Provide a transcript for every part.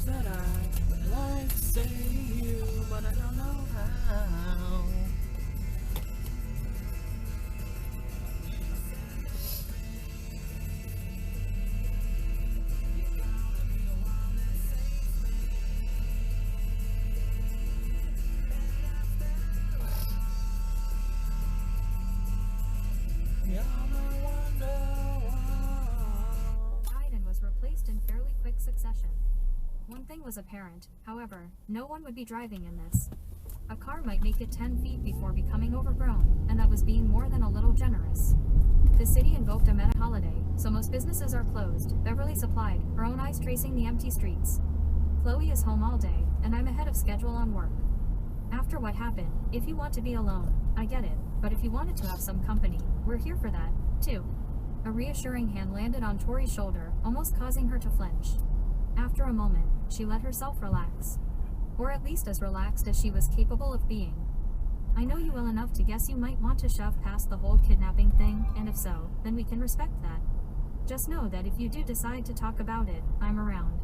that I like to say to you, but I don't know how. Replaced in fairly quick succession. One thing was apparent, however, no one would be driving in this. A car might make it 10 feet before becoming overgrown, and that was being more than a little generous. The city invoked a meta holiday, so most businesses are closed, Beverly supplied, her own eyes tracing the empty streets. Chloe is home all day, and I'm ahead of schedule on work. After what happened, if you want to be alone, I get it, but if you wanted to have some company, we're here for that, too. A reassuring hand landed on Tori's shoulder, almost causing her to flinch. After a moment, she let herself relax. Or at least as relaxed as she was capable of being. I know you well enough to guess you might want to shove past the whole kidnapping thing, and if so, then we can respect that. Just know that if you do decide to talk about it, I'm around.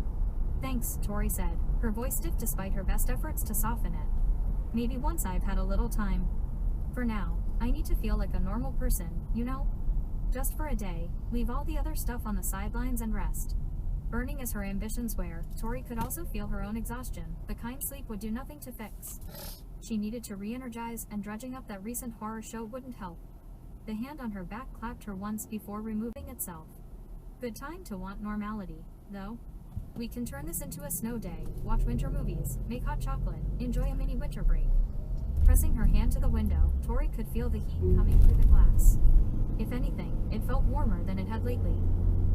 Thanks, Tori said, her voice stiff despite her best efforts to soften it. Maybe once I've had a little time. For now, I need to feel like a normal person, you know? Just for a day, leave all the other stuff on the sidelines and rest. Burning as her ambitions were, Tori could also feel her own exhaustion, the kind sleep would do nothing to fix. She needed to re-energize, and dredging up that recent horror show wouldn't help. The hand on her back clapped her once before removing itself. Good time to want normality, though. We can turn this into a snow day, watch winter movies, make hot chocolate, enjoy a mini winter break. Pressing her hand to the window, Tori could feel the heat coming through the glass. If anything, it felt warmer than it had lately.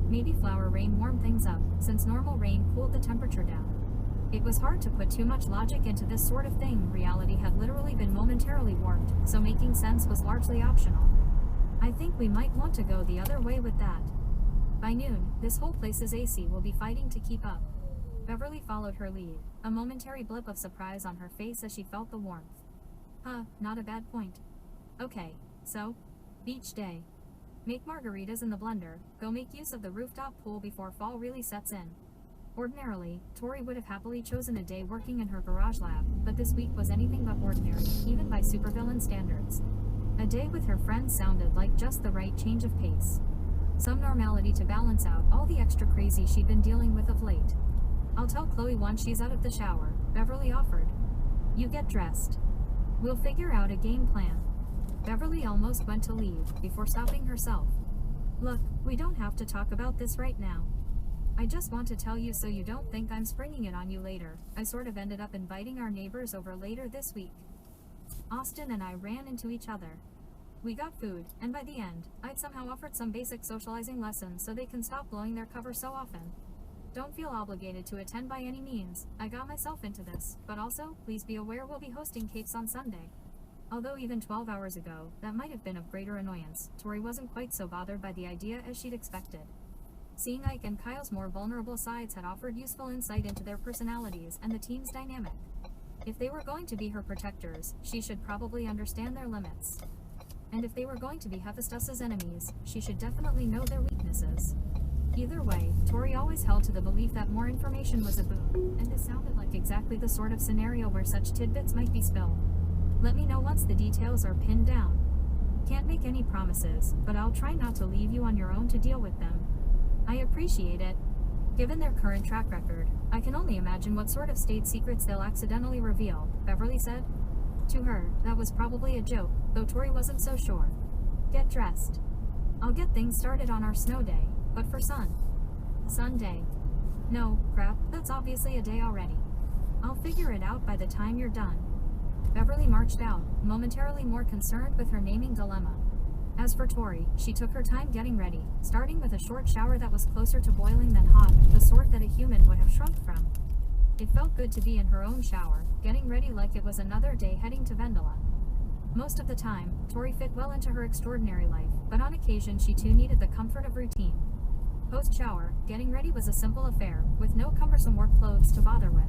Maybe flower rain warmed things up, since normal rain cooled the temperature down. It was hard to put too much logic into this sort of thing. Reality had literally been momentarily warped, so making sense was largely optional. I think we might want to go the other way with that. By noon, this whole place's AC will be fighting to keep up. Beverly followed her lead, a momentary blip of surprise on her face as she felt the warmth. Not a bad point. Okay, so, beach day. Make margaritas in the blender, go make use of the rooftop pool before fall really sets in. Ordinarily, Tori would have happily chosen a day working in her garage lab, but this week was anything but ordinary, even by supervillain standards. A day with her friends sounded like just the right change of pace. Some normality to balance out all the extra crazy she'd been dealing with of late. I'll tell Chloe once she's out of the shower, Beverly offered. You get dressed. We'll figure out a game plan. Beverly almost went to leave, before stopping herself. Look, we don't have to talk about this right now. I just want to tell you so you don't think I'm springing it on you later. I sort of ended up inviting our neighbors over later this week. Austin and I ran into each other. We got food, and by the end, I'd somehow offered some basic socializing lessons so they can stop blowing their cover so often. Don't feel obligated to attend by any means. I got myself into this, but also, please be aware we'll be hosting capes on Sunday. Although even 12 hours ago, that might have been of greater annoyance, Tori wasn't quite so bothered by the idea as she'd expected. Seeing Ike and Kyle's more vulnerable sides had offered useful insight into their personalities and the team's dynamic. If they were going to be her protectors, she should probably understand their limits. And if they were going to be Hephaestus's enemies, she should definitely know their weaknesses. Either way, Tori always held to the belief that more information was a boon, and this sounded like exactly the sort of scenario where such tidbits might be spilled. Let me know once the details are pinned down. Can't make any promises, but I'll try not to leave you on your own to deal with them. I appreciate it. Given their current track record, I can only imagine what sort of state secrets they'll accidentally reveal, Beverly said. To her, that was probably a joke, though Tori wasn't so sure. Get dressed. I'll get things started on our snow day, but for sun. Sunday. No, crap, that's obviously a day already. I'll figure it out by the time you're done. Beverly marched out, momentarily more concerned with her naming dilemma. As for Tori, she took her time getting ready, starting with a short shower that was closer to boiling than hot, the sort that a human would have shrunk from. It felt good to be in her own shower, getting ready like it was another day heading to Vendela. Most of the time, Tori fit well into her extraordinary life, but on occasion she too needed the comfort of routine. Post-shower, getting ready was a simple affair, with no cumbersome work clothes to bother with.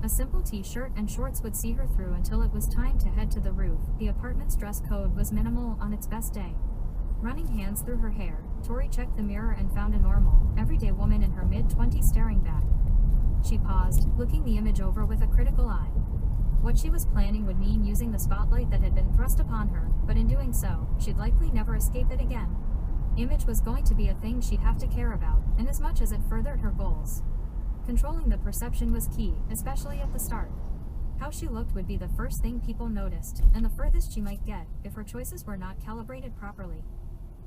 A simple t-shirt and shorts would see her through until it was time to head to the roof. The apartment's dress code was minimal on its best day. Running hands through her hair, Tori checked the mirror and found a normal, everyday woman in her mid-20s staring back. She paused, looking the image over with a critical eye. What she was planning would mean using the spotlight that had been thrust upon her, but in doing so, she'd likely never escape it again. Image was going to be a thing she'd have to care about, inasmuch as it furthered her goals. Controlling the perception was key, especially at the start. How she looked would be the first thing people noticed, and the furthest she might get, if her choices were not calibrated properly.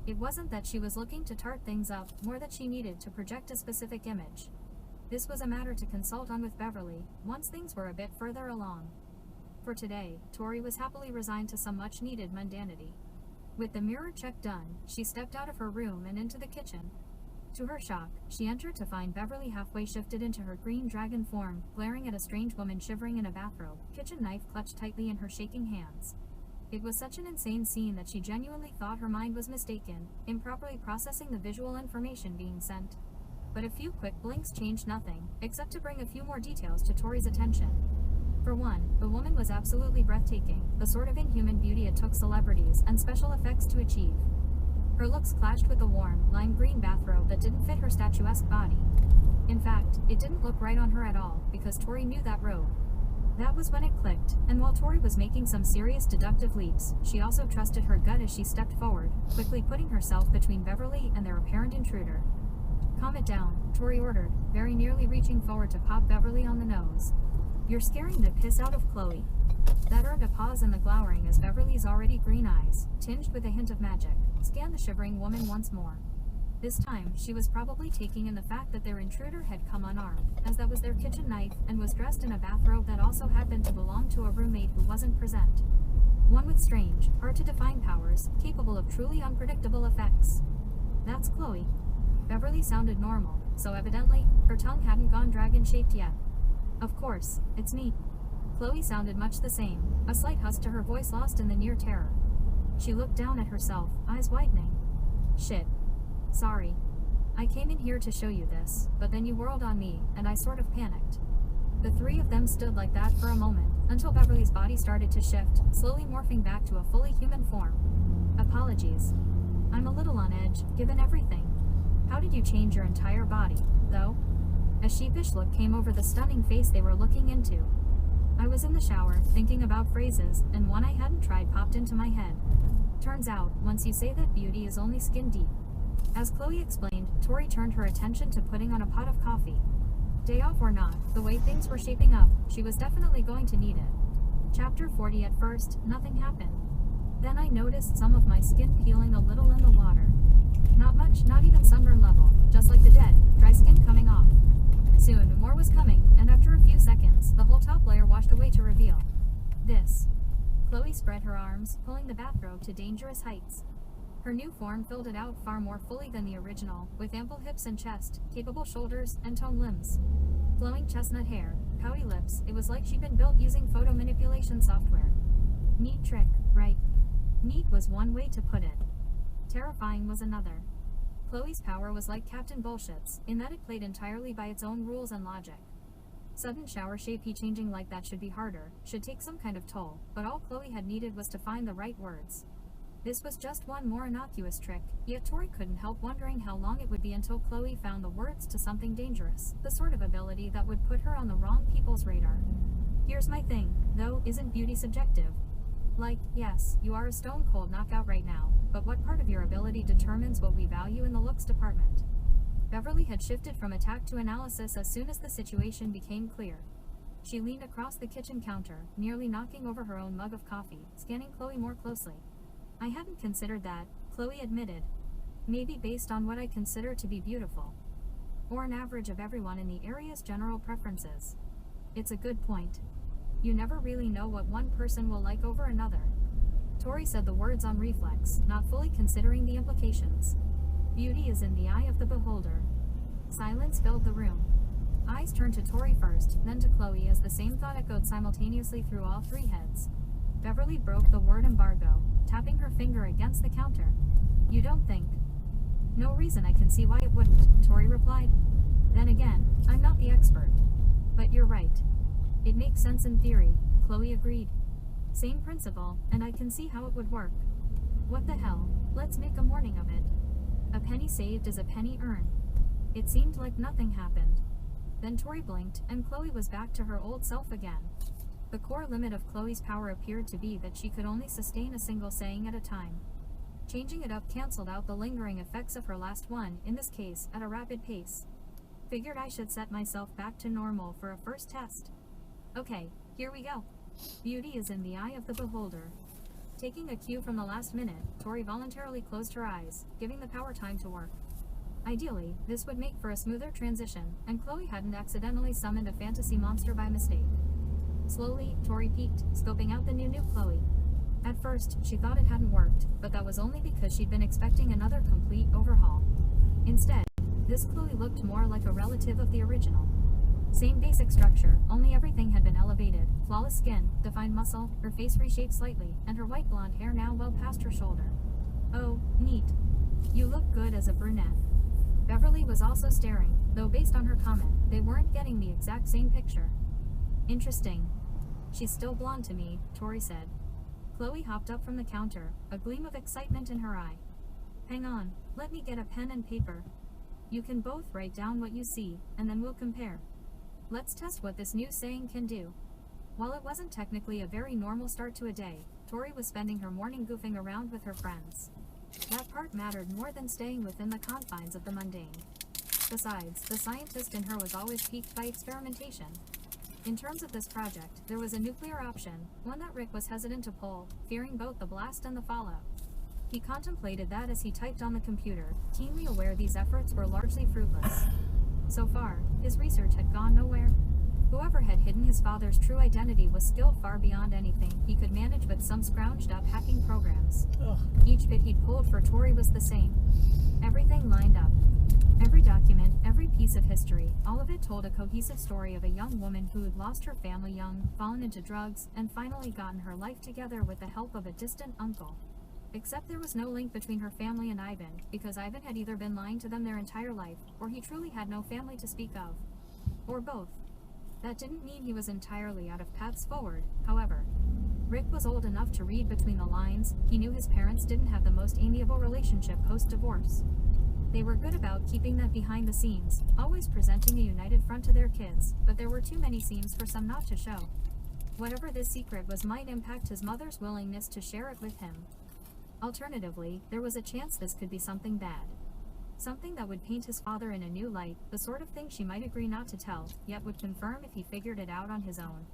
It wasn't that she was looking to tart things up, more that she needed to project a specific image. This was a matter to consult on with Beverly, once things were a bit further along. For today, Tori was happily resigned to some much-needed mundanity. With the mirror check done, she stepped out of her room and into the kitchen. To her shock, she entered to find Beverly halfway shifted into her green dragon form, glaring at a strange woman shivering in a bathrobe, kitchen knife clutched tightly in her shaking hands. It was such an insane scene that she genuinely thought her mind was mistaken, improperly processing the visual information being sent. But a few quick blinks changed nothing, except to bring a few more details to Tori's attention. For one, the woman was absolutely breathtaking, the sort of inhuman beauty it took celebrities and special effects to achieve. Her looks clashed with the warm, lime green bathrobe that didn't fit her statuesque body. In fact, it didn't look right on her at all, because Tori knew that robe. That was when it clicked, and while Tori was making some serious deductive leaps, she also trusted her gut as she stepped forward, quickly putting herself between Beverly and their apparent intruder. "Calm it down," Tori ordered, very nearly reaching forward to pop Beverly on the nose. "You're scaring the piss out of Chloe." That earned a pause in the glowering as Beverly's already green eyes, tinged with a hint of magic, scanned the shivering woman once more. This time, she was probably taking in the fact that their intruder had come unarmed, as that was their kitchen knife, and was dressed in a bathrobe that also happened to belong to a roommate who wasn't present. One with strange, hard-to-define powers, capable of truly unpredictable effects. "That's Chloe." Beverly sounded normal, so evidently, her tongue hadn't gone dragon-shaped yet. "Of course, it's me." Chloe sounded much the same, a slight husk to her voice lost in the near terror. She looked down at herself, eyes widening. "Shit. Sorry. I came in here to show you this, but then you whirled on me, and I sort of panicked." The three of them stood like that for a moment, until Beverly's body started to shift, slowly morphing back to a fully human form. "Apologies. I'm a little on edge, given everything. How did you change your entire body, though?" A sheepish look came over the stunning face they were looking into. "I was in the shower, thinking about phrases, and one I hadn't tried popped into my head. Turns out, once you say that beauty is only skin deep." As Chloe explained, Tori turned her attention to putting on a pot of coffee. Day off or not, the way things were shaping up, she was definitely going to need it. Chapter 40. At first, nothing happened. Then I noticed some of my skin peeling a little in the water. Not much, not even sunburn level, just like the dead, dry skin coming off. Soon, more was coming, and after a few seconds, the whole top layer washed away to reveal this. Chloe spread her arms, pulling the bathrobe to dangerous heights. Her new form filled it out far more fully than the original, with ample hips and chest, capable shoulders, and toned limbs. Flowing chestnut hair, pouty lips, it was like she'd been built using photo manipulation software. Neat trick, right? Neat was one way to put it. Terrifying was another. Chloe's power was like Captain Bullshit's, in that it played entirely by its own rules and logic. Sudden shower shape changing like that should be harder, should take some kind of toll, but all Chloe had needed was to find the right words. This was just one more innocuous trick, yet Tori couldn't help wondering how long it would be until Chloe found the words to something dangerous, the sort of ability that would put her on the wrong people's radar. Here's my thing, though, isn't beauty subjective? Like, yes, you are a stone-cold knockout right now, but what part of your ability determines what we value in the looks department? Beverly had shifted from attack to analysis as soon as the situation became clear. She leaned across the kitchen counter, nearly knocking over her own mug of coffee, scanning Chloe more closely. "I hadn't considered that," Chloe admitted. "Maybe based on what I consider to be beautiful. Or an average of everyone in the area's general preferences. It's a good point. You never really know what one person will like over another." Tori said the words on reflex, not fully considering the implications. Beauty is in the eye of the beholder. Silence filled the room. Eyes turned to Tori first, then to Chloe as the same thought echoed simultaneously through all three heads. Beverly broke the word embargo, tapping her finger against the counter. "You don't think?" "No reason I can see why it wouldn't," Tori replied. "Then again, I'm not the expert. But you're right. It makes sense in theory," Chloe agreed. "Same principle, and I can see how it would work. What the hell, let's make a morning of it. A penny saved is a penny earned." It seemed like nothing happened. Then Tori blinked, and Chloe was back to her old self again. The core limit of Chloe's power appeared to be that she could only sustain a single saying at a time. Changing it up cancelled out the lingering effects of her last one, in this case, at a rapid pace. Figured I should set myself back to normal for a first test. Okay, here we go. Beauty is in the eye of the beholder. Taking a cue from the last minute, Tori voluntarily closed her eyes, giving the power time to work. Ideally, this would make for a smoother transition, and Chloe hadn't accidentally summoned a fantasy monster by mistake. Slowly, Tori peeked, scoping out the new Chloe. At first, she thought it hadn't worked, but that was only because she'd been expecting another complete overhaul. Instead, this Chloe looked more like a relative of the original. Same basic structure, only everything had been elevated, flawless skin, defined muscle, her face reshaped slightly, and her white blonde hair now well past her shoulder. Oh, neat. You look good as a brunette. Beverly was also staring, though based on her comment, they weren't getting the exact same picture. Interesting. She's still blonde to me, Tori said. Chloe hopped up from the counter, a gleam of excitement in her eye. Hang on, let me get a pen and paper. You can both write down what you see, and then we'll compare. Let's test what this new saying can do. While it wasn't technically a very normal start to a day, Tori was spending her morning goofing around with her friends. That part mattered more than staying within the confines of the mundane. Besides, the scientist in her was always piqued by experimentation. In terms of this project, there was a nuclear option, one that Rick was hesitant to pull, fearing both the blast and the fallout. He contemplated that as he typed on the computer, keenly aware these efforts were largely fruitless. So far, his research had gone nowhere. Whoever had hidden his father's true identity was skilled far beyond anything he could manage with some scrounged-up hacking programs. Each bit he'd pulled for Tori was the same. Everything lined up. Every document, every piece of history, all of it told a cohesive story of a young woman who had lost her family young, fallen into drugs, and finally gotten her life together with the help of a distant uncle. Except there was no link between her family and Ivan, because Ivan had either been lying to them their entire life, or he truly had no family to speak of. Or both. That didn't mean he was entirely out of paths forward, however. Rick was old enough to read between the lines. He knew his parents didn't have the most amiable relationship post-divorce. They were good about keeping that behind the scenes, always presenting a united front to their kids, but there were too many seams for some not to show. Whatever this secret was might impact his mother's willingness to share it with him. Alternatively, there was a chance this could be something bad. Something that would paint his father in a new light, the sort of thing she might agree not to tell, yet would confirm if he figured it out on his own.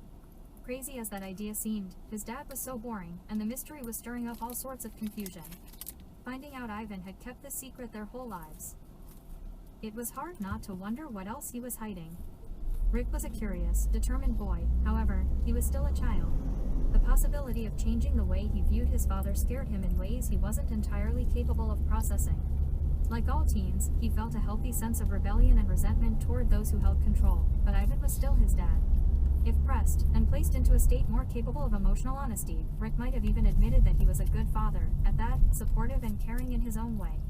Crazy as that idea seemed, his dad was so boring, and the mystery was stirring up all sorts of confusion. Finding out Ivan had kept this secret their whole lives. It was hard not to wonder what else he was hiding. Rick was a curious, determined boy, however, he was still a child. The possibility of changing the way he viewed his father scared him in ways he wasn't entirely capable of processing. Like all teens, he felt a healthy sense of rebellion and resentment toward those who held control, but Ivan was still his dad. If pressed, and placed into a state more capable of emotional honesty, Rick might have even admitted that he was a good father, at that, supportive and caring in his own way.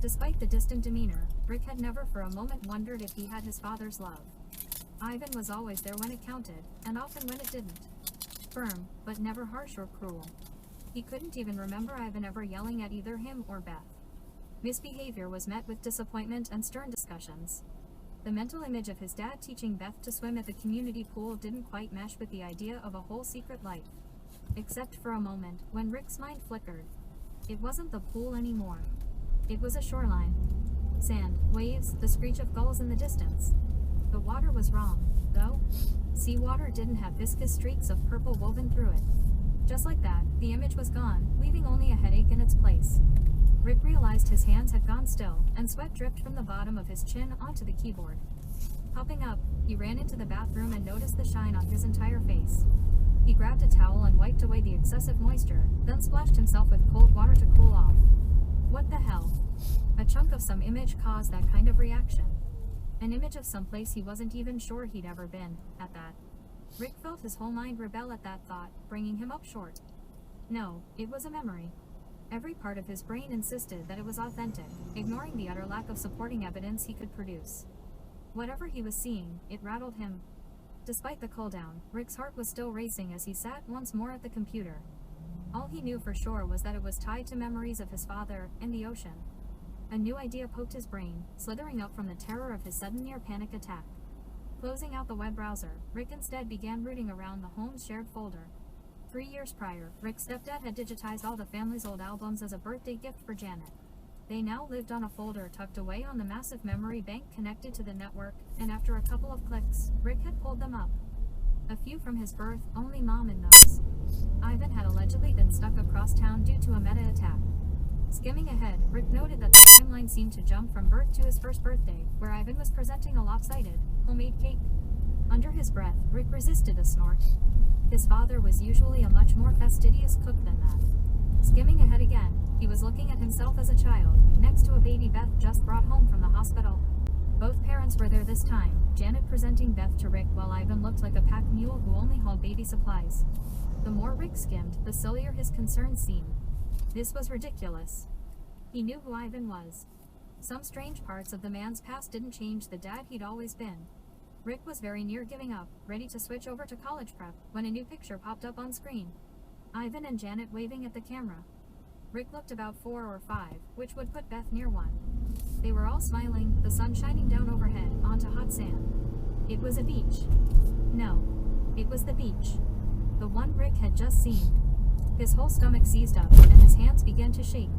Despite the distant demeanor, Rick had never for a moment wondered if he had his father's love. Ivan was always there when it counted, and often when it didn't. Firm, but never harsh or cruel. He couldn't even remember Ivan ever yelling at either him or Beth. Misbehavior was met with disappointment and stern discussions. The mental image of his dad teaching Beth to swim at the community pool didn't quite mesh with the idea of a whole secret life. Except for a moment, when Rick's mind flickered. It wasn't the pool anymore. It was a shoreline. Sand, waves, the screech of gulls in the distance. The water was wrong, though. Seawater didn't have viscous streaks of purple woven through it. Just like that, the image was gone, leaving only a headache in its place. Rick realized his hands had gone still, and sweat dripped from the bottom of his chin onto the keyboard. Hopping up, he ran into the bathroom and noticed the shine on his entire face. He grabbed a towel and wiped away the excessive moisture, then splashed himself with cold water to cool off. What the hell? A chunk of some image caused that kind of reaction. An image of some place he wasn't even sure he'd ever been, at that. Rick felt his whole mind rebel at that thought, bringing him up short. No, it was a memory. Every part of his brain insisted that it was authentic, ignoring the utter lack of supporting evidence he could produce. Whatever he was seeing, it rattled him. Despite the cooldown, Rick's heart was still racing as he sat once more at the computer. All he knew for sure was that it was tied to memories of his father and the ocean. A new idea poked his brain, slithering up from the terror of his sudden near-panic attack. Closing out the web browser, Rick instead began rooting around the home's shared folder. 3 years prior, Rick's stepdad had digitized all the family's old albums as a birthday gift for Janet. They now lived on a folder tucked away on the massive memory bank connected to the network, and after a couple of clicks, Rick had pulled them up. A few from his birth, only mom in those. Ivan had allegedly been stuck across town due to a meta attack. Skimming ahead, Rick noted that the timeline seemed to jump from birth to his first birthday, where Ivan was presenting a lopsided, homemade cake. Under his breath, Rick resisted a snort. His father was usually a much more fastidious cook than that. Skimming ahead again, he was looking at himself as a child, next to a baby Beth just brought home from the hospital. Both parents were there this time, Janet presenting Beth to Rick while Ivan looked like a pack mule who only hauled baby supplies. The more Rick skimmed, the sillier his concerns seemed. This was ridiculous. He knew who Ivan was. Some strange parts of the man's past didn't change the dad he'd always been. Rick was very near giving up, ready to switch over to college prep, when a new picture popped up on screen. Ivan and Janet waving at the camera. Rick looked about 4 or 5, which would put Beth near 1. They were all smiling, the sun shining down overhead, onto hot sand. It was a beach. No. It was the beach. The one Rick had just seen. His whole stomach seized up, and his hands began to shake.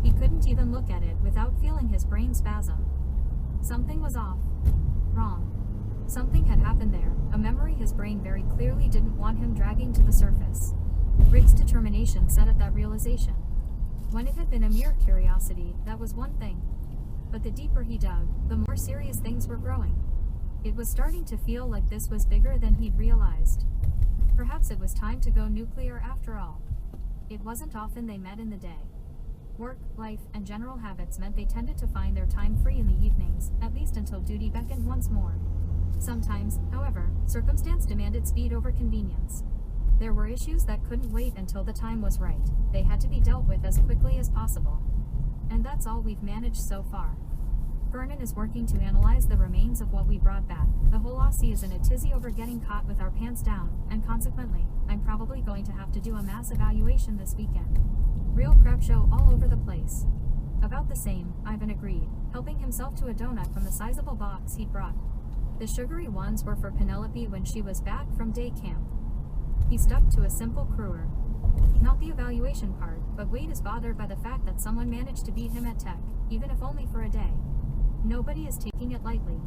He couldn't even look at it without feeling his brain spasm. Something was off. Wrong. Something had happened there, a memory his brain very clearly didn't want him dragging to the surface. Rick's determination set at that realization. When it had been a mere curiosity, that was one thing. But the deeper he dug, the more serious things were growing. It was starting to feel like this was bigger than he'd realized. Perhaps it was time to go nuclear after all. It wasn't often they met in the day. Work, life, and general habits meant they tended to find their time free in the evenings, at least until duty beckoned once more. Sometimes, however, circumstance demanded speed over convenience. There were issues that couldn't wait until the time was right. They had to be dealt with as quickly as possible. And that's all we've managed so far. Vernon is working to analyze the remains of what we brought back. The whole Aussie is in a tizzy over getting caught with our pants down, and consequently, I'm probably going to have to do a mass evaluation this weekend. Real crap show all over the place. About the same, Ivan agreed, helping himself to a donut from the sizable box he'd brought. The sugary ones were for Penelope when she was back from day camp. He stuck to a simple cruer. Not the evaluation part, but Wade is bothered by the fact that someone managed to beat him at tech, even if only for a day. Nobody is taking it lightly.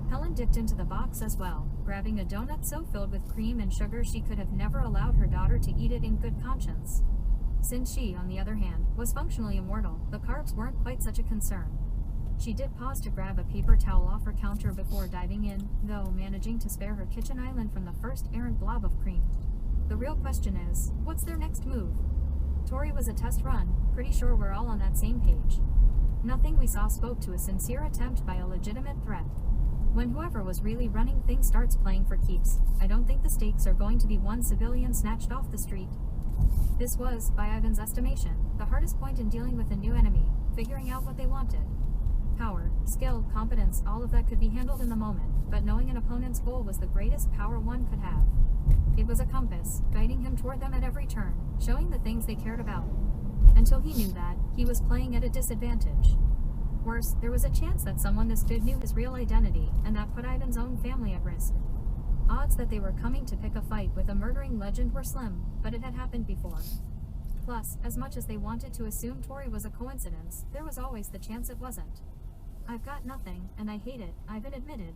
Helen dipped into the box as well, grabbing a donut so filled with cream and sugar she could have never allowed her daughter to eat it in good conscience. Since she, on the other hand, was functionally immortal, the carbs weren't quite such a concern. She did pause to grab a paper towel off her counter before diving in, though managing to spare her kitchen island from the first errant blob of cream. The real question is, what's their next move? Tori was a test run, pretty sure we're all on that same page. Nothing we saw spoke to a sincere attempt by a legitimate threat. When whoever was really running things starts playing for keeps, I don't think the stakes are going to be one civilian snatched off the street. This was, by Ivan's estimation, the hardest point in dealing with a new enemy, figuring out what they wanted. Power, skill, competence, all of that could be handled in the moment, but knowing an opponent's goal was the greatest power one could have. It was a compass, guiding him toward them at every turn, showing the things they cared about. Until he knew that, he was playing at a disadvantage. Worse, there was a chance that someone this good knew his real identity, and that put Ivan's own family at risk. Odds that they were coming to pick a fight with a murdering legend were slim, but it had happened before. Plus, as much as they wanted to assume Tori was a coincidence, there was always the chance it wasn't. I've got nothing, and I hate it, Ivan admitted.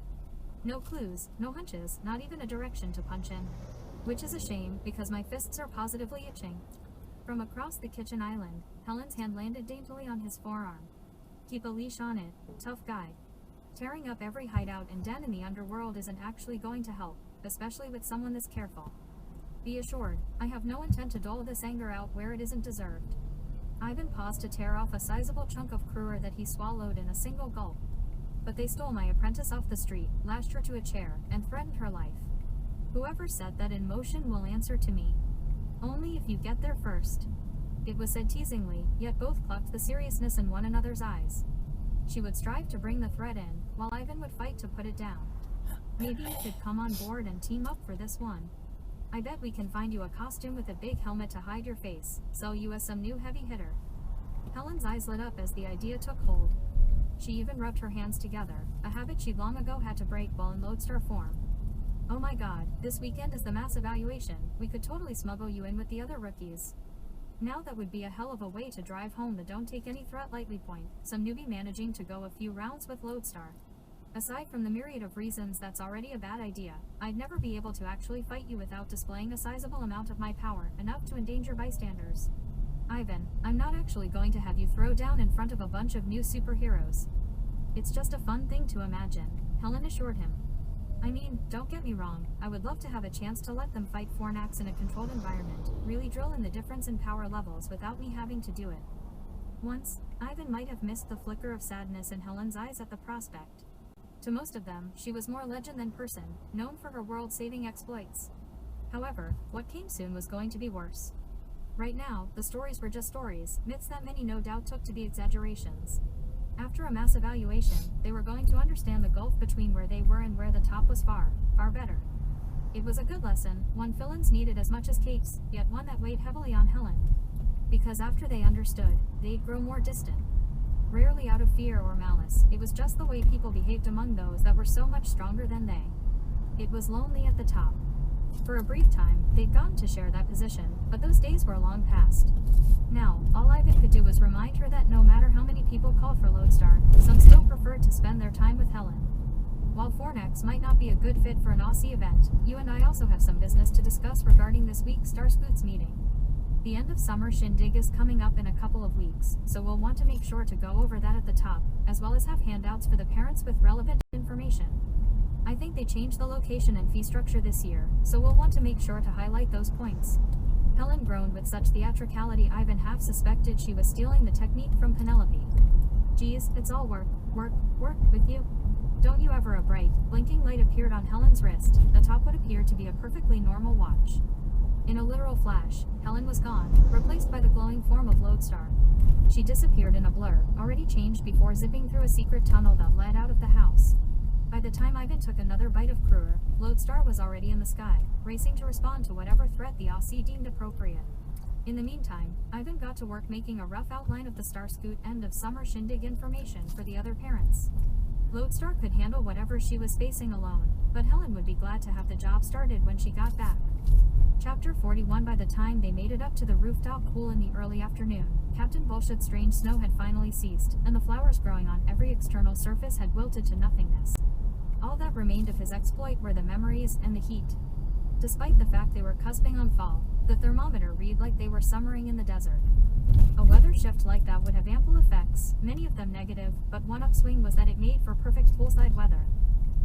No clues, no hunches, not even a direction to punch in. Which is a shame, because my fists are positively itching. From across the kitchen island, Helen's hand landed daintily on his forearm. Keep a leash on it, tough guy. Tearing up every hideout and den in the underworld isn't actually going to help, especially with someone this careful. Be assured, I have no intent to dole this anger out where it isn't deserved. Ivan paused to tear off a sizable chunk of cruer that he swallowed in a single gulp. But they stole my apprentice off the street, lashed her to a chair, and threatened her life. Whoever set that in motion will answer to me. Only if you get there first. It was said teasingly, yet both clocked the seriousness in one another's eyes. She would strive to bring the threat in, while Ivan would fight to put it down. Maybe you could come on board and team up for this one. I bet we can find you a costume with a big helmet to hide your face, sell you as some new heavy hitter. Helen's eyes lit up as the idea took hold. She even rubbed her hands together, a habit she'd long ago had to break while in Lodestar form. Oh my god, this weekend is the mass evaluation. We could totally smuggle you in with the other rookies. Now that would be a hell of a way to drive home the don't take any threat lightly point, some newbie managing to go a few rounds with Lodestar. Aside from the myriad of reasons that's already a bad idea, I'd never be able to actually fight you without displaying a sizable amount of my power, enough to endanger bystanders. Ivan, I'm not actually going to have you throw down in front of a bunch of new superheroes. It's just a fun thing to imagine, Helen assured him. I mean, don't get me wrong, I would love to have a chance to let them fight Fornax in a controlled environment, really drill in the difference in power levels without me having to do it. Once, Ivan might have missed the flicker of sadness in Helen's eyes at the prospect. To most of them, she was more legend than person, known for her world-saving exploits. However, what came soon was going to be worse. Right now, the stories were just stories, myths that many no doubt took to be exaggerations. After a mass evaluation, they were going to understand the gulf between where they were and where the top was far, far better. It was a good lesson, one Philins needed as much as Kate's, yet one that weighed heavily on Helen. Because after they understood, they'd grow more distant. Rarely out of fear or malice, it was just the way people behaved among those that were so much stronger than they. It was lonely at the top. For a brief time, they'd gotten to share that position, but those days were long past. Now, all Ivan could do was remind her that no matter how many people called for Lodestar, some still preferred to spend their time with Helen. While Fornax might not be a good fit for an Aussie event, you and I also have some business to discuss regarding this week's Star Scouts meeting. The end of summer shindig is coming up in a couple of weeks, so we'll want to make sure to go over that at the top, as well as have handouts for the parents with relevant information. I think they changed the location and fee structure this year, so we'll want to make sure to highlight those points. Helen groaned with such theatricality Ivan half suspected she was stealing the technique from Penelope. Geez, it's all work with you. Don't you ever a bright, blinking light appeared on Helen's wrist, the top what appeared to be a perfectly normal watch. In a literal flash, Helen was gone, replaced by the glowing form of Lodestar. She disappeared in a blur, already changed before zipping through a secret tunnel that led out of the house. By the time Ivan took another bite of Kruger, Lodestar was already in the sky, racing to respond to whatever threat the Aussie deemed appropriate. In the meantime, Ivan got to work making a rough outline of the Star Scout end of summer shindig information for the other parents. Lodestar could handle whatever she was facing alone, but Helen would be glad to have the job started when she got back. Chapter 41. By the time they made it up to the rooftop pool in the early afternoon, Captain Bullshit's strange snow had finally ceased, and the flowers growing on every external surface had wilted to nothingness. All that remained of his exploit were the memories and the heat. Despite the fact they were cusping on fall, the thermometer read like they were summering in the desert. A weather shift like that would have ample effects, many of them negative, but one upswing was that it made for perfect poolside weather.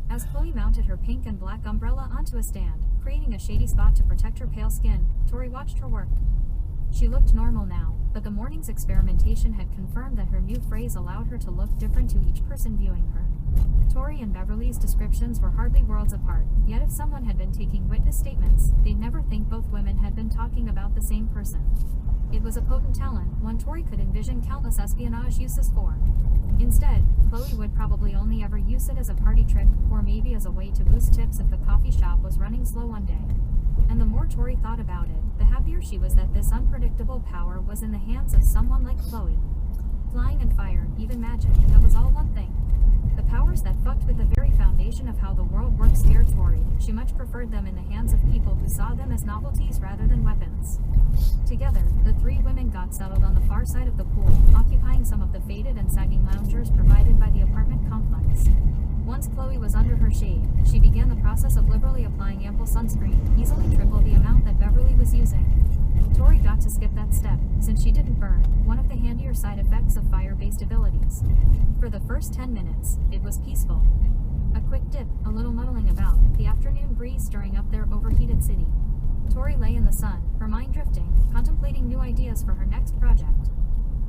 As Chloe mounted her pink and black umbrella onto a stand, creating a shady spot to protect her pale skin, Tori watched her work. She looked normal now, but the morning's experimentation had confirmed that her new phrase allowed her to look different to each person viewing her. Tori and Beverly's descriptions were hardly worlds apart, yet if someone had been taking witness statements, they'd never think both women had been talking about the same person. It was a potent talent, one Tori could envision countless espionage uses for. Instead, Chloe would probably only ever use it as a party trick, or maybe as a way to boost tips if the coffee shop was running slow one day. And the more Tori thought about it, the happier she was that this unpredictable power was in the hands of someone like Chloe. Flying and fire, even magic, that was all one thing. The powers that fucked with the very foundation of how the world worked scared Tori. She much preferred them in the hands of people who saw them as novelties rather than weapons. Together, the three women got settled on the far side of the pool, occupying some of the faded and sagging loungers provided by the apartment complex. Once Chloe was under her shade, she began the process of liberally applying ample sunscreen, easily triple the amount that Beverly was using. Tori got to skip that step, since she didn't burn, one of the handier side effects of fire-based abilities. For the first 10 minutes, it was peaceful. A quick dip, a little muddling about, the afternoon breeze stirring up their overheated city. Tori lay in the sun, her mind drifting, contemplating new ideas for her next project.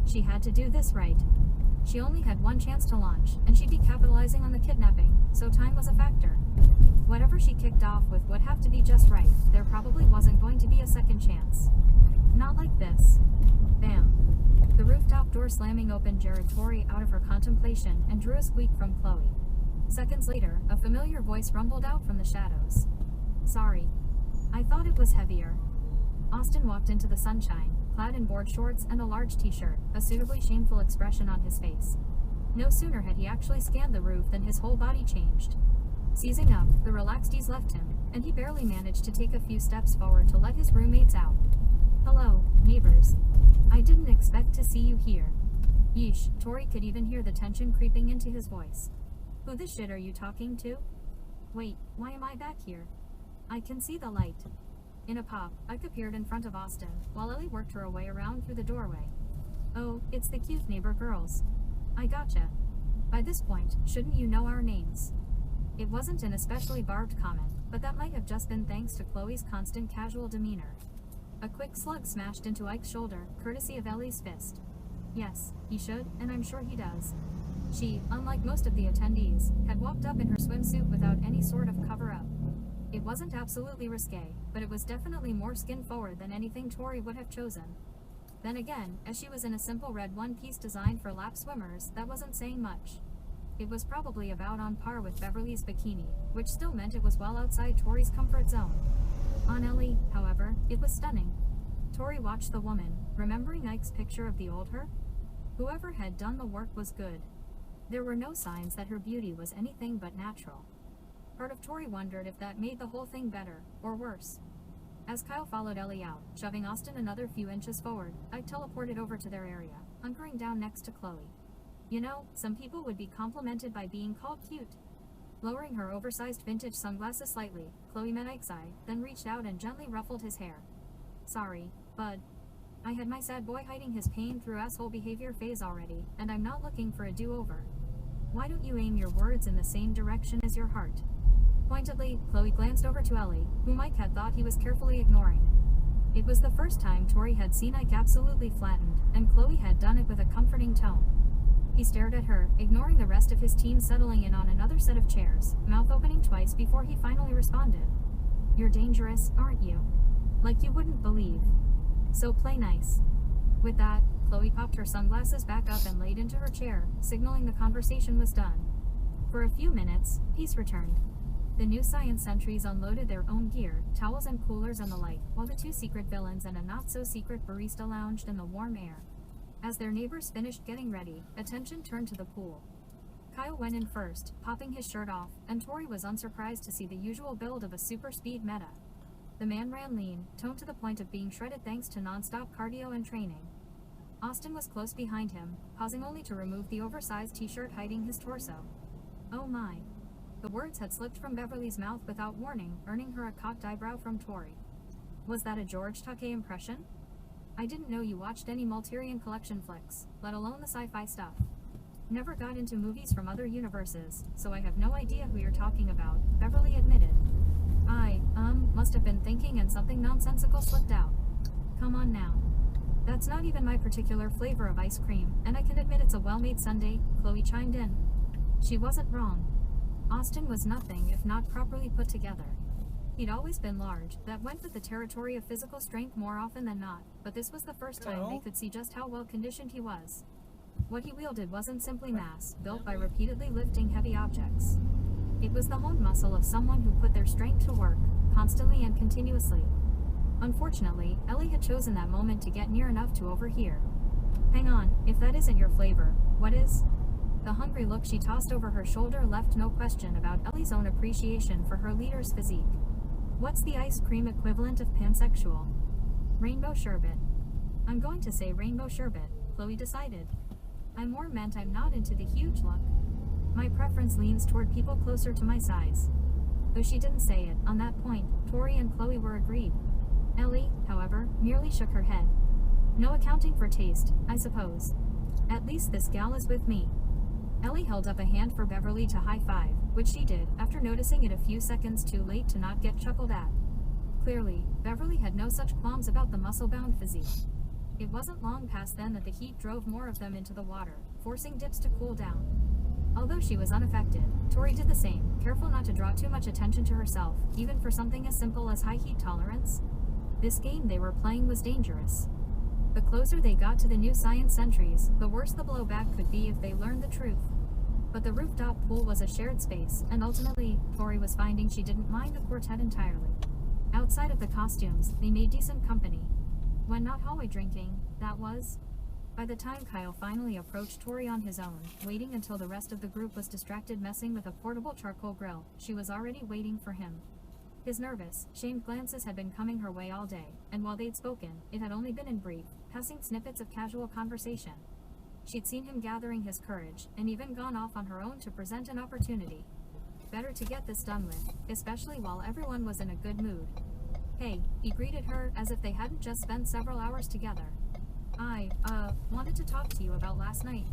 She had to do this right. She only had one chance to launch, and she'd be capitalizing on the kidnapping, so time was a factor. Whatever she kicked off with would have to be just right, there probably wasn't going to be a second chance. Not like this. Bam. The rooftop door slamming open jarred Tori out of her contemplation and drew a squeak from Chloe. Seconds later, a familiar voice rumbled out from the shadows. Sorry. I thought it was heavier. Austin walked into the sunshine, clad in board shorts and a large t-shirt, a suitably shameful expression on his face. No sooner had he actually scanned the roof than his whole body changed. Seizing up, the relaxed ease left him, and he barely managed to take a few steps forward to let his roommates out. "Hello, neighbors. I didn't expect to see you here." Yeesh, Tori could even hear the tension creeping into his voice. "Who the shit are you talking to? Wait, why am I back here? I can see the light." In a pop, Ike appeared in front of Austin, while Ellie worked her way around through the doorway. "Oh, it's the cute neighbor girls. I gotcha. By this point, shouldn't you know our names?" It wasn't an especially barbed comment, but that might have just been thanks to Chloe's constant casual demeanor. A quick slug smashed into Ike's shoulder, courtesy of Ellie's fist. Yes, he should, and I'm sure he does. She, unlike most of the attendees, had walked up in her swimsuit without any sort of cover-up. It wasn't absolutely risque, but it was definitely more skin-forward than anything Tori would have chosen. Then again, as she was in a simple red one-piece designed for lap swimmers, that wasn't saying much. It was probably about on par with Beverly's bikini, which still meant it was well outside Tori's comfort zone. On Ellie, however, it was stunning. Tori watched the woman, remembering Ike's picture of the old her. Whoever had done the work was good. There were no signs that her beauty was anything but natural. Part of Tori wondered if that made the whole thing better, or worse. As Kyle followed Ellie out, shoving Austin another few inches forward, Ike teleported over to their area, hunkering down next to Chloe. You know, some people would be complimented by being called cute. Lowering her oversized vintage sunglasses slightly, Chloe met Ike's eye, then reached out and gently ruffled his hair. "Sorry, bud. I had my sad boy hiding his pain through asshole behavior phase already, and I'm not looking for a do-over. Why don't you aim your words in the same direction as your heart?" Pointedly, Chloe glanced over to Ellie, whom Ike had thought he was carefully ignoring. It was the first time Tori had seen Ike absolutely flattened, and Chloe had done it with a comforting tone. He stared at her, ignoring the rest of his team settling in on another set of chairs, mouth opening twice before he finally responded. "You're dangerous, aren't you? Like you wouldn't believe. So play nice." With that, Chloe popped her sunglasses back up and laid into her chair, signaling the conversation was done. For a few minutes, peace returned. The new science sentries unloaded their own gear, towels and coolers and the like, while the two secret villains and a not-so-secret barista lounged in the warm air. As their neighbors finished getting ready, attention turned to the pool. Kyle went in first, popping his shirt off, and Tori was unsurprised to see the usual build of a super-speed meta. The man ran lean, toned to the point of being shredded thanks to non-stop cardio and training. Austin was close behind him, pausing only to remove the oversized t-shirt hiding his torso. "Oh my." The words had slipped from Beverly's mouth without warning, earning her a cocked eyebrow from Tori. "Was that a George Takei impression? I didn't know you watched any Multirian collection flicks, let alone the sci-fi stuff. Never got into movies from other universes, so I have no idea who you're talking about," Beverly admitted. "I, must have been thinking and something nonsensical slipped out. Come on now. That's not even my particular flavor of ice cream, and I can admit it's a well-made sundae," Chloe chimed in. She wasn't wrong. Austin was nothing if not properly put together. He'd always been large, that went with the territory of physical strength more often than not, but this was the first time they could see just how well-conditioned he was. What he wielded wasn't simply mass, built by repeatedly lifting heavy objects. It was the honed muscle of someone who put their strength to work, constantly and continuously. Unfortunately, Ellie had chosen that moment to get near enough to overhear. "Hang on, if that isn't your flavor, what is?" The hungry look she tossed over her shoulder left no question about Ellie's own appreciation for her leader's physique. "What's the ice cream equivalent of pansexual?" "Rainbow sherbet." "I'm going to say rainbow sherbet," Chloe decided. "I more meant I'm not into the huge look. My preference leans toward people closer to my size." Though she didn't say it, on that point, Tori and Chloe were agreed. Ellie, however, merely shook her head. "No accounting for taste, I suppose. At least this gal is with me." Ellie held up a hand for Beverly to high-five, which she did, after noticing it a few seconds too late to not get chuckled at. Clearly, Beverly had no such qualms about the muscle-bound physique. It wasn't long past then that the heat drove more of them into the water, forcing dips to cool down. Although she was unaffected, Tori did the same, careful not to draw too much attention to herself, even for something as simple as high heat tolerance. This game they were playing was dangerous. The closer they got to the new science sentries, the worse the blowback could be if they learned the truth. But the rooftop pool was a shared space, and ultimately, Tori was finding she didn't mind the quartet entirely. Outside of the costumes, they made decent company. When not hallway drinking, that was. By the time Kyle finally approached Tori on his own, waiting until the rest of the group was distracted messing with a portable charcoal grill, she was already waiting for him. His nervous, shamed glances had been coming her way all day, and while they'd spoken, it had only been in brief, passing snippets of casual conversation. She'd seen him gathering his courage, and even gone off on her own to present an opportunity. Better to get this done with, especially while everyone was in a good mood. Hey, he greeted her as if they hadn't just spent several hours together. I, wanted to talk to you about last night.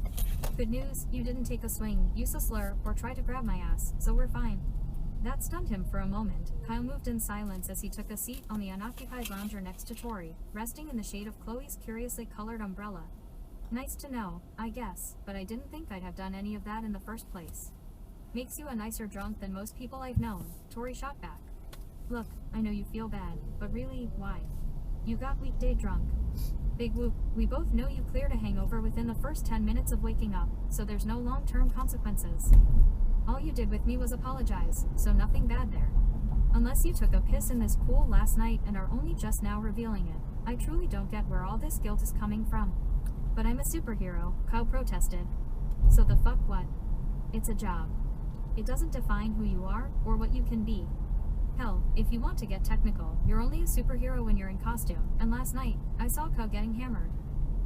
Good news, you didn't take a swing, use a slur, or try to grab my ass, so we're fine. That stunned him for a moment. Kyle moved in silence as he took a seat on the unoccupied lounger next to Tori, resting in the shade of Chloe's curiously colored umbrella. Nice to know, I guess, but I didn't think I'd have done any of that in the first place. Makes you a nicer drunk than most people I've known, Tori shot back. Look, I know you feel bad, but really, why? You got weekday drunk. Big whoop, we both know you cleared a hangover within the first 10 minutes of waking up, so there's no long-term consequences. All you did with me was apologize, so nothing bad there. Unless you took a piss in this pool last night and are only just now revealing it, I truly don't get where all this guilt is coming from. But I'm a superhero, Kyle protested. So the fuck what? It's a job. It doesn't define who you are, or what you can be. Hell, if you want to get technical, you're only a superhero when you're in costume, and last night, I saw Kyle getting hammered.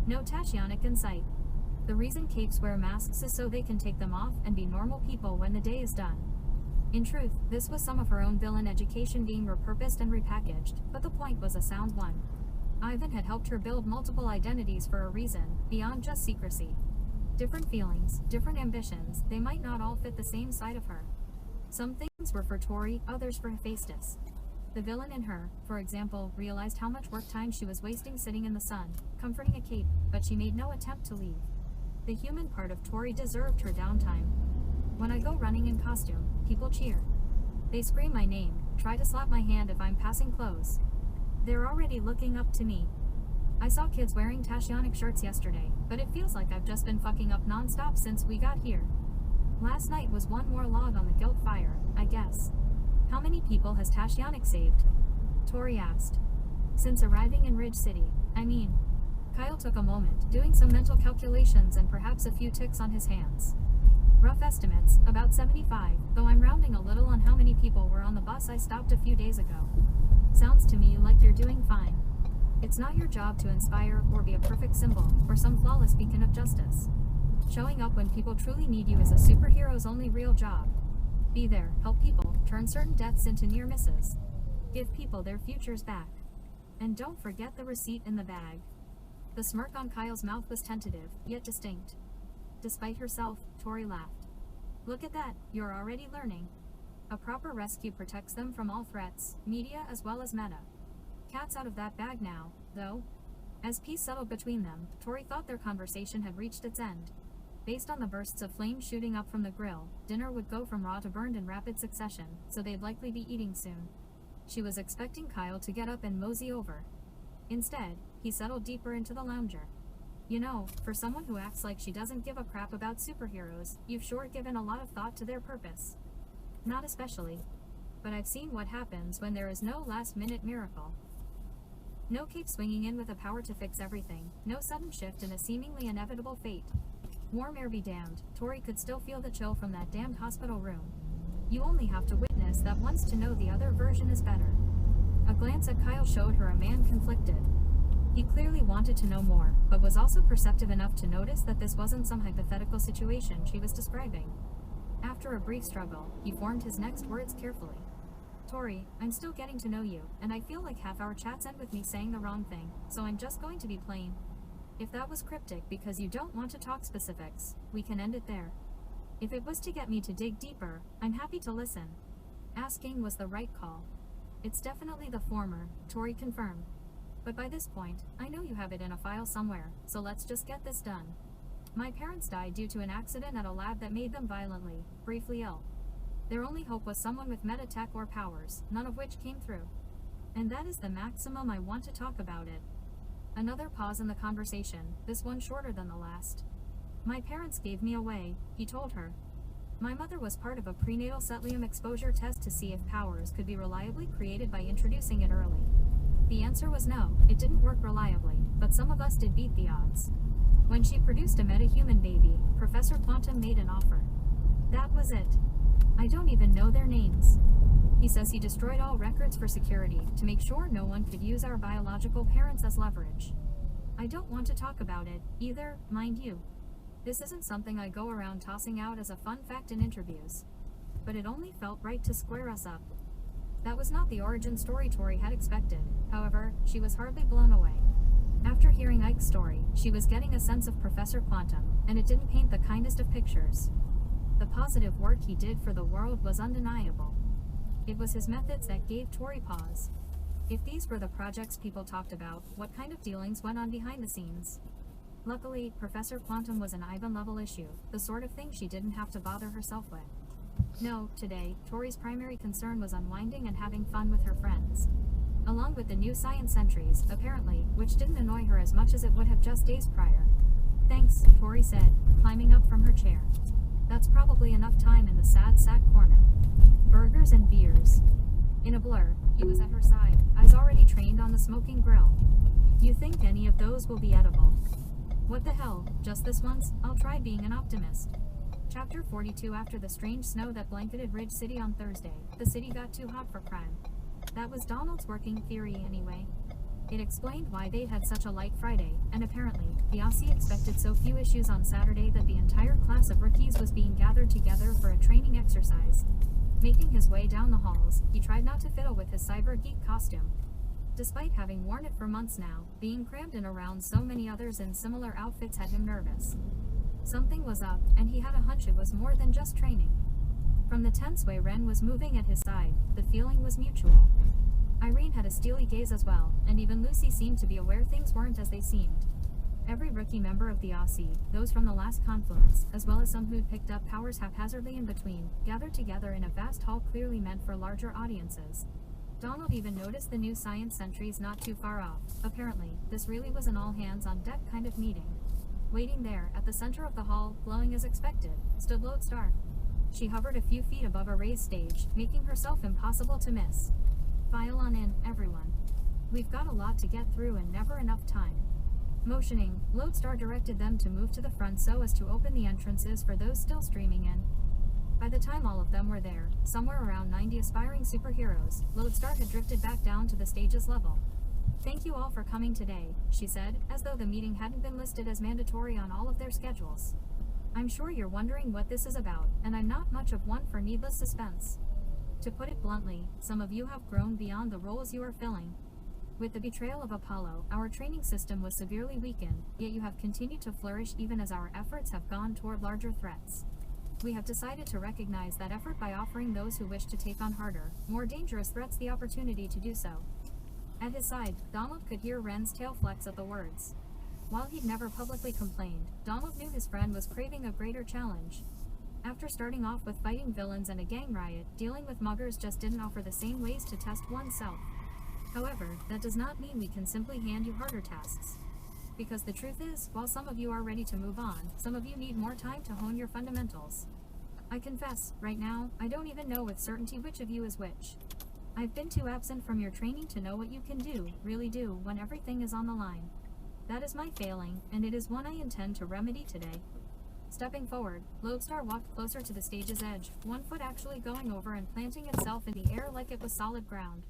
No Tashionic in sight. The reason capes wear masks is so they can take them off and be normal people when the day is done. In truth, this was some of her own villain education being repurposed and repackaged, but the point was a sound one. Ivan had helped her build multiple identities for a reason, beyond just secrecy. Different feelings, different ambitions, they might not all fit the same side of her. Some things were for Tori, others for Hephaestus. The villain in her, for example, realized how much work time she was wasting sitting in the sun, comforting a cape, but she made no attempt to leave. The human part of Tori deserved her downtime. When I go running in costume, people cheer. They scream my name, try to slap my hand if I'm passing close. They're already looking up to me. I saw kids wearing Tashionic shirts yesterday, but it feels like I've just been fucking up non-stop since we got here. Last night was one more log on the guilt fire, I guess. How many people has Tashionic saved? Tori asked. Since arriving in Ridge City, I mean. Kyle took a moment, doing some mental calculations and perhaps a few ticks on his hands. Rough estimates, about 75, though I'm rounding a little on how many people were on the bus I stopped a few days ago. Sounds to me like you're doing fine. It's not your job to inspire or be a perfect symbol, or some flawless beacon of justice. Showing up when people truly need you is a superhero's only real job. Be there, help people, turn certain deaths into near misses. Give people their futures back. And don't forget the receipt in the bag. The smirk on Kyle's mouth was tentative, yet distinct. Despite herself, Tori laughed. Look at that, you're already learning. A proper rescue protects them from all threats, media as well as meta. Cat's out of that bag now, though. As peace settled between them, Tori thought their conversation had reached its end. Based on the bursts of flame shooting up from the grill, dinner would go from raw to burned in rapid succession, so they'd likely be eating soon. She was expecting Kyle to get up and mosey over. Instead, he settled deeper into the lounger. You know, for someone who acts like she doesn't give a crap about superheroes, you've sure given a lot of thought to their purpose. Not especially. But I've seen what happens when there is no last-minute miracle. No cape swinging in with a power to fix everything, no sudden shift in a seemingly inevitable fate. Warm air be damned, Tori could still feel the chill from that damned hospital room. You only have to witness that once to know the other version is better. A glance at Kyle showed her a man conflicted. He clearly wanted to know more, but was also perceptive enough to notice that this wasn't some hypothetical situation she was describing. After a brief struggle, he formed his next words carefully. Tori, I'm still getting to know you, and I feel like half our chats end with me saying the wrong thing, so I'm just going to be plain. If that was cryptic because you don't want to talk specifics, we can end it there. If it was to get me to dig deeper, I'm happy to listen. Asking was the right call. It's definitely the former, Tori confirmed. But by this point, I know you have it in a file somewhere, so let's just get this done. My parents died due to an accident at a lab that made them violently, briefly ill. Their only hope was someone with meta-tech or powers, none of which came through. And that is the maximum I want to talk about it. Another pause in the conversation, this one shorter than the last. My parents gave me away, he told her. My mother was part of a prenatal setlium exposure test to see if powers could be reliably created by introducing it early. The answer was no, it didn't work reliably, but some of us did beat the odds. When she produced a metahuman baby, Professor Quantum made an offer. That was it. I don't even know their names. He says he destroyed all records for security to make sure no one could use our biological parents as leverage. I don't want to talk about it, either, mind you. This isn't something I go around tossing out as a fun fact in interviews. But it only felt right to square us up. That was not the origin story Tori had expected. However, she was hardly blown away. After hearing Ike's story, she was getting a sense of Professor Quantum, and it didn't paint the kindest of pictures. The positive work he did for the world was undeniable. It was his methods that gave Tori pause. If these were the projects people talked about, what kind of dealings went on behind the scenes? Luckily, Professor Quantum was an Ivan-level issue, the sort of thing she didn't have to bother herself with. No, today, Tori's primary concern was unwinding and having fun with her friends. Along with the new science entries, apparently, which didn't annoy her as much as it would have just days prior. Thanks, Tori said, climbing up from her chair. That's probably enough time in the sad sack corner. Burgers and beers. In a blur, he was at her side, eyes already trained on the smoking grill. You think any of those will be edible? What the hell, just this once, I'll try being an optimist. Chapter 42. After the strange snow that blanketed Ridge City on Thursday, the city got too hot for crime. That was Donald's working theory anyway. It explained why they'd had such a light Friday, and apparently, the Aussie expected so few issues on Saturday that the entire class of rookies was being gathered together for a training exercise. Making his way down the halls, he tried not to fiddle with his cyber geek costume. Despite having worn it for months now, being crammed in around so many others in similar outfits had him nervous. Something was up, and he had a hunch it was more than just training. From the tense way Ren was moving at his side, the feeling was mutual. Irene had a steely gaze as well, and even Lucy seemed to be aware things weren't as they seemed. Every rookie member of the Aussie, those from the last confluence, as well as some who'd picked up powers haphazardly in between, gathered together in a vast hall clearly meant for larger audiences. Donald even noticed the new science sentries not too far off. Apparently, this really was an all-hands-on-deck kind of meeting. Waiting there, at the center of the hall, glowing as expected, stood Lodestar. She hovered a few feet above a raised stage, making herself impossible to miss. File on in, everyone. We've got a lot to get through and never enough time. Motioning, Lodestar directed them to move to the front so as to open the entrances for those still streaming in. By the time all of them were there, somewhere around 90 aspiring superheroes, Lodestar had drifted back down to the stage's level. Thank you all for coming today, she said, as though the meeting hadn't been listed as mandatory on all of their schedules. I'm sure you're wondering what this is about, and I'm not much of one for needless suspense. To put it bluntly, some of you have grown beyond the roles you are filling. With the betrayal of Apollo, our training system was severely weakened, yet you have continued to flourish even as our efforts have gone toward larger threats. We have decided to recognize that effort by offering those who wish to take on harder, more dangerous threats the opportunity to do so. At his side, Donald could hear Ren's tail flex at the words. While he'd never publicly complained, Donald knew his friend was craving a greater challenge. After starting off with fighting villains and a gang riot, dealing with muggers just didn't offer the same ways to test oneself. However, that does not mean we can simply hand you harder tasks. Because the truth is, while some of you are ready to move on, some of you need more time to hone your fundamentals. I confess, right now, I don't even know with certainty which of you is which. I've been too absent from your training to know what you can do, really do, when everything is on the line. That is my failing, and it is one I intend to remedy today. Stepping forward, Lodestar walked closer to the stage's edge, one foot actually going over and planting itself in the air like it was solid ground.